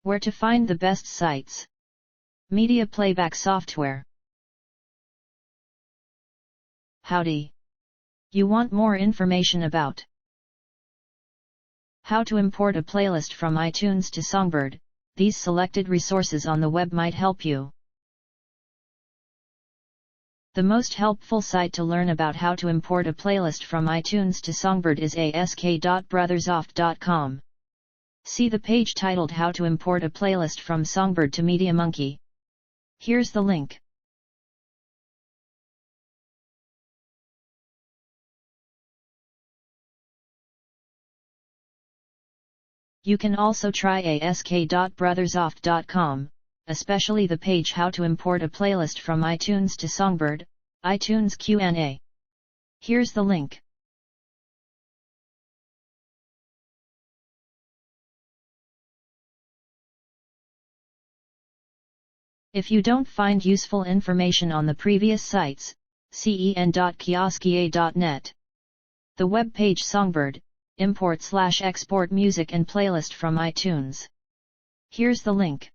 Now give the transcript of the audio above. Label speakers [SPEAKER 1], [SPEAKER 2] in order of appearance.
[SPEAKER 1] Where to find the best sites. Media playback software. Howdy! You want more information about how to import a playlist from iTunes to Songbird? These selected resources on the web might help you. The most helpful site to learn about how to import a playlist from iTunes to Songbird is ask.brothersoft.com. See the page titled How to Import a Playlist from Songbird to MediaMonkey. Here's the link. You can also try ask.brothersoft.com, especially the page How to Import a Playlist from iTunes to Songbird, iTunes Q&A. Here's the link. If you don't find useful information on the previous sites, see en.kioskia.net. The web page Songbird, import/export music and playlist from iTunes. Here's the link.